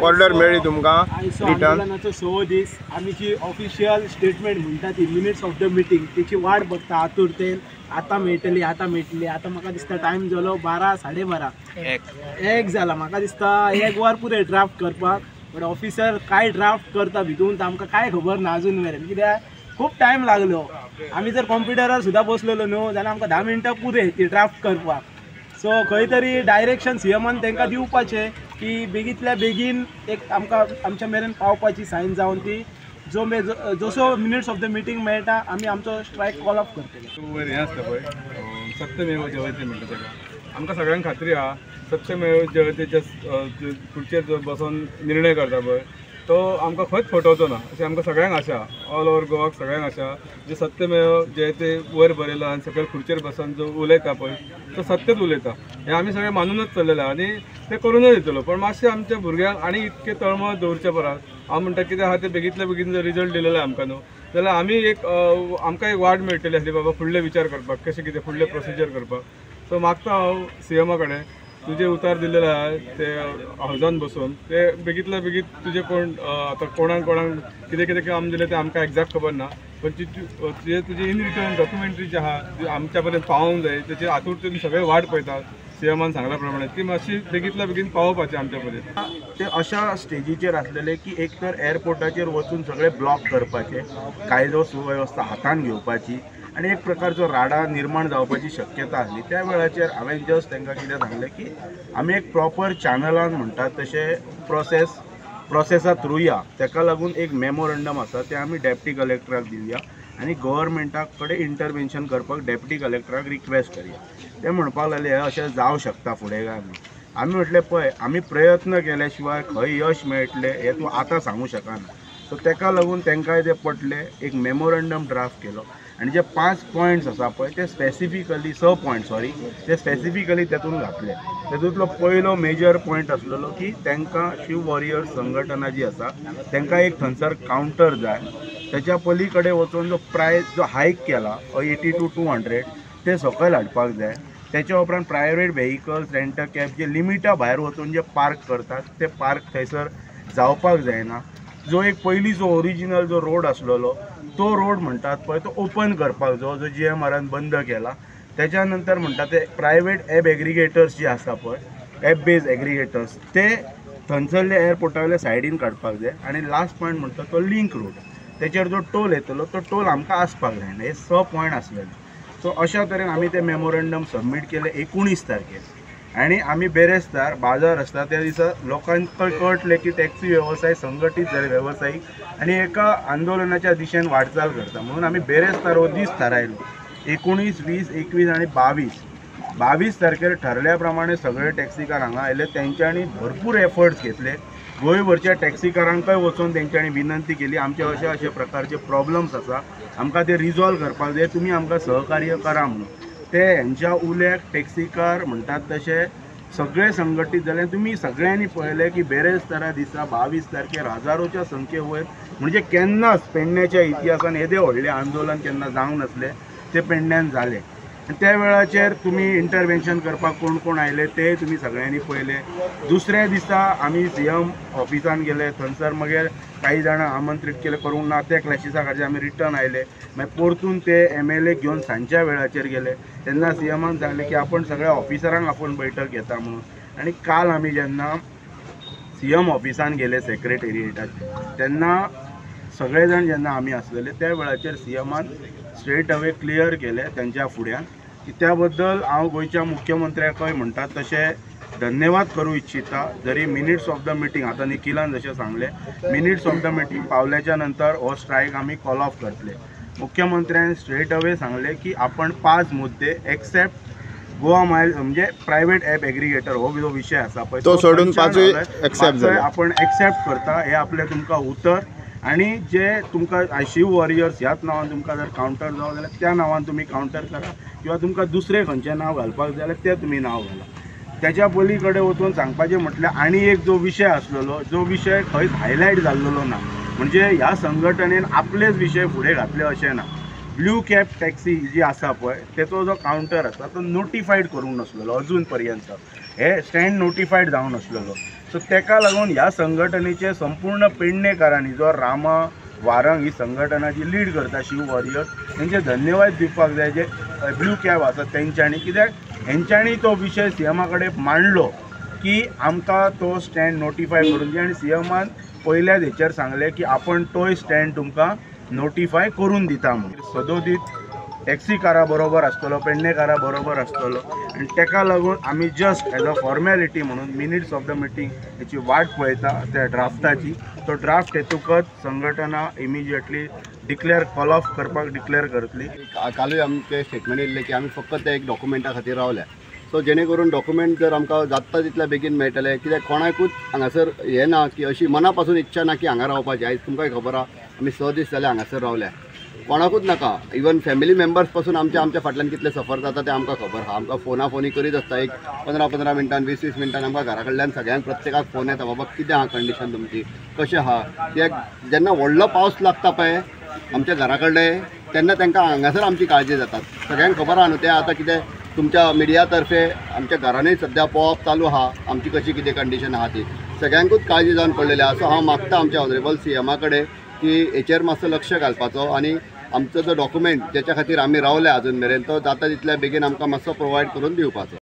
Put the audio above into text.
Order मेळ्ळी तुमकां return आंदोलनाचो 6 दीस आमी जी ऑफिशियल स्टेटमेंट म्हणटा ती मिनिट्स ऑफ द मिटींग तेची वाट बघता आतुरतेन आता मेळटली आता म्हाका दिसता टायम जालो 12 12:30 एक जाला म्हाका दिसता 1 वर पुरे ड्राफ्ट करपाक बट ऑफिसर काय ड्राफ्ट करता भितून आमकां काय खबर ना अजून मेरेन कित्याक खूप टायम लागलो आमी जर कॉम्प्युटरार सुद्दां बसलेलो न्हू जाल्यार आमकां 10 मिनटां पुरे ती ड्राफ्ट करपाक सो खंय तरी डायरेक्शन सीएमान तांकां दिवपाचें की बेगींतल्या बेगीन एक आमकां आमच्या मेरेन पावपाची सायन जावन ती जसो मिनिट्स ऑफ द मिटींग मेळटा आमी आमचो स्ट्रायक कॉल ऑफ करतले. हें आसता पळय सत्यमेव जयते म्हणटा ताका आमकां सगळ्यांक खात्री आहा सत्यमेव जयतेच्या खुर्चेर बसून निर्णय करता पळय तो आमकां खंयच फटवचो ना अशें आमकां सगळ्यांक आशा ऑल ओवर गोवाक सगळ्यांक आशा जे सत्यमेव जयते वयर बरयला आनी सकयल खुर्चेर बसून जो उलयता पळय तो सत्यच उलयता हें आमी सगळे मानूनच चल्लेले आनी ते करूनच दितलो पण मातशें आमच्या भुरग्यांक आनी इतके तळमळ दवरचे परस हांव म्हणटा कितें आहा तें बेगींतल्या बेगीन जर रिजल्ट दिलेलो आमकां न्हू जाल्यार आमी एक आमकां एक वाट मेळटली आसली बाबा फुडले विचार करपाक कशें कितें फुडले प्रोसिजर करपाक सो मागता हांव सीएमा कडेन तुजे उतार दिलेले आहा ते हावजान बसून ते बेगींतल्या बेगीन तुजे कोण आतां कोणाक कितें कितें काम दिलें तें आमकां एक्झॅक्ट खबर ना पण तुजे इन रिटर्न डॉक्युमेंटरी जी आहा आमच्या पर्यंत पावोंक जाय तेची आतुरतेन सगळे वाट पळयतात सीएमान सांगल्या प्रमाणे ती मातशी बेगींतल्या बेगीन पावोवपाची आमच्या पर्यंत ते अशा स्टेजीचेर आसलेले की एक तर एअरपोर्टाचेर वचून सगळे ब्लॉक करपाचे कायदो सुवेवस्था हातान घेवपाची आणि एक प्रकारचो राडा निर्माण जावपाची शक्यता आसली त्या वेळाचेर हांवें जस्ट तांकां कितें सांगलें की आमी एक प्रॉपर चॅनलान म्हणटात तशें प्रोसेसा थ्रू या ताका लागून एक मेमोरंडम आसा तें आमी डेप्टी कलेक्टराक दिवया आनी गव्हर्मेंटा कडेन इंटरवेन्शन करपाक डेप्टी कलेक्टराक रिक्वेस्ट करया ते म्हणपाक लागले हे अशें जावं शकता फुडें काय म्हणून आमी म्हटलें पळय आमी प्रयत्न केल्या शिवाय खंय यश मेळटलें हें तूं आतां सांगूं शकना सो ताका लागून तांकांय तें पटलें एक मेमोरंडम ड्राफ्ट केलो आनी जे 5 पॉयंट्स आसा पळय ते स्पेसिफिकली 6 पॉयंट ते स्पेसिफिकली तेतून घातले तेतूंतलो पयलो मेजर पॉयंट आसलेलो की तांकां शिव वॉरियर्स संघटना जी आसा तांकां एक थंयसर कावंटर जाय त्याच्या पलीकडे वचून जो प्रायस जो हायक केला 80 to 200 ते सकयल हाडपाक जाय त्याच्या उपरांत प्रायवेट व्हेकल्स रेंटल कॅब जे लिमिटा भायर वचून जे पार्क करतात ते पार्क थंयसर जावपाक जायना जो एक पयली जो ओरिजिनल जो रोड आसलेलो तो रोड म्हणटात पळय तो ओपन करपाक जो GMRन बंद केला त्याच्या नंतर म्हणटा ते प्रायवेट ॲप एग्रिगेटर्स जे आसा पळय ॲप बेज एग्रिगेटर्स ते थंयसरले एअरपोर्टावयले सायडीन काडपाक जाय आनी लास्ट पॉयंट म्हणटा तो लिंक रोड त्याचेर जो टोल येतलो तो टोल आमकां आसपाक जायना हे 6 पॉयंट आसलेले सो अशा तरेन आमी ते मेमोरंडम सबमीट केले 19 तारखेर आणि आम्ही बेरेस्तार बाजार आसता त्या दिसा लोकांक कळटले की टॅक्सी वेवसाय संघटीत झाले व्यावसायिक आणि एका आंदोलनाच्या दिशेन वाटचाल करता म्हणून आम्ही बेरेस्तार हो दीस थारायलो 19, 20, 21 आणि 22 तारखेर ठरल्या प्रमाणे सगळे टॅक्सीकार हांगा आयले तेंच्यांनी भरपूर एफर्ट्स घेतले गोंयभरच्या टॅक्सीकारांकय वचून तेंच्यांनी विनंती केली आमचे अशे प्रकारचे प्रॉब्लम्स आसा आमकां ते रिजॉल्व करपाक जाय तुमी आमकां सहकार्य करा म्हणून ते हेंच्या उल्याक टॅक्सीकार म्हणटात तशे सगळे संघटीत जाले तुम्ही सगळ्यांनी पळयलें की बेरेस्तारा दिसा 22 तारखेर हजारोच्या संख्ये वयर म्हणजे केन्नाच पेडण्याच्या इतिहासान येदे व्हडलें आंदोलन केन्ना जावंक नासलें ते पेडण्यान जालें त्या वेळाचेर तुम्ही इंटरवेन्शन करपाक कोण कोण आयले ते तुम्ही सगळ्यांनी पळयले दुसऱ्या दिसा आमी सीएम ऑफिसान गेले थंयसर मागीर काही जाणां आमंत्रीत केले करूंक ना त्या क्लॅशिसा खातीर आमी रिटर्न आयले मागीर परतून ते MLA घेवन सांजच्या वेळाचेर गेले तेन्ना सीएमान सांगले की आपण सगळ्या ऑफिसरांक आपण बैठक घेता म्हणून आनी काल आमी जेन्ना सीएम ऑफिसान गेले सेक्रेटेरिएटात तेन्ना सगळे जाण जेन्ना आमी आसलेले त्या वेळाचेर सीएमान स्ट्रेट अवे क्लियर केले त्यांच्या फुड्यान की त्या बद्दल हांव गोंयच्या मुख्यमंत्र्याकय म्हणटात तशें धन्यवाद करूं इच्छिता जरी मिनिट्स ऑफ द मिटींग आता निखिलान जशें सांगले मिनिट्स ऑफ द मिटींग पावल्याच्या नंतर हो स्ट्रायक आमी कॉल ऑफ करतले मुख्यमंत्र्यान स्ट्रेट अवे सांगले की आपण 5 मुद्दे एक्सेप्ट गोवा मायल म्हणजे प्रायवेट ॲप एग्रिगेटर हो जो विषय आसा पळय तो सोडून 5 एक्सेप्ट जाले आपण एक्सेप्ट करता हे आपले तुमकां उतर आणि जे तुमकां शिव वॉरियर्स ह्याच नांवान तुमकां जर कावंटर जावं जाल्यार त्या नांवान तुमी कावंटर करा किंवा तुमकां दुसरें खंयचें नांव घालपाक जाय जाल्यार तें तुमी नांव घाला त्याच्या पलीकडे वचून सांगपाचें म्हटल्यार आनी एक जो विशय आसलेलो जो विशय खंयच हायलायट जाल्लो ना म्हणजे ह्या संघटनेन आपलेच विशय फुडें घातले अशें ना ब्लू कॅब टॅक्सी जी आसा पळय तेचो जो कावंटर आसा तो नोटिफायड करूंक नासलेलो अजून पर्यंत हे स्टँड नोटिफायड जावन नासलेलो. सो तेका लागून ह्या संघटनेचे संपूर्ण पेडणेकारांनी जो रामा वारंग ही संघटना जी लीड करता शिव वॉरियर्स तेंचे धन्यवाद दिवपाक जाय जे ब्लू कॅब आसा तेंच्यांनी, कित्याक हेंच्यांनी तो विशय सीएमा कडेन मांडलो की आमकां तो स्टँड नोटिफाय करून दी, आनी सीएमान पयल्याच हेचेर सांगलें की आपण तोय स्टँड तुमकां नोटिफाय करून दिता म्हणून. सदोदीत टॅक्सीकारा बरोबर आसतलो, पेडणेकारा बरोबर आसतलो, आनी तेका लागून आमी जस्ट एज अ फॉर्मॅलिटी म्हणून मिनिट्स ऑफ द मिटींग हेची वाट पळयता त्या ड्राफ्टाची. तो ड्राफ्ट येतकच संघटना इमिजिएटली कॉल ऑफ करपाक डिक्लेअर करतली. कालूय आमचे स्टेटमेंट येयल्ले की आमी फक्त ते एक डॉक्युमेंटा खातीर रावल्या. सो जेणे करून डॉक्युमेंट जर आमकां जाता तितल्या बेगीन मेळटले, कित्याक कोणाकूच हांगासर हें ना की अशी मना पासून इच्छा ना की हांगा रावपाची. आयज तुमकांय खबर आहा आमी 6 दीस जाले हांगासर रावल्या, कोणाकूच नाका. इवन फॅमिली मेंबर्स पासून आमच्या फाटल्यान कितले सफर जाता ते आमकां खबर आहा. आमकां फोनी करीत आसता, एक 15 मिनटान 20 मिनटान आमकां घरा कडल्यान सगळ्यांक प्रत्येकाक फोन येता, बाबा कितें आहा कंडिशन तुमची, कशें आहा. कित्याक जेन्ना व्हडलो पावस लागता पळय आमच्या घरा कडेन तेन्ना तांकां हांगासर आमची काळजी जाता. सगळ्यांक खबर आहा न्हू तें. आतां कितें तुमच्या मिडिया तर्फे आमच्या घरानूय सध्या पळोवप चालू आहा आमची कशी कितें कंडिशन आहा ती. सगळ्यांकूच काळजी जावन पडलेली आहा. सो हांव मागता आमच्या ऑनरेबल सीएमा कडेन की हेचेर मातसो लक्ष घालपाचो, आनी आमचो जो डॉक्युमेंट जेच्या खातीर आमी रावल्या अजून मेरेन तो जाता तितल्या बेगीन आमकां मातसो प्रोवायड करून दिवपाचो.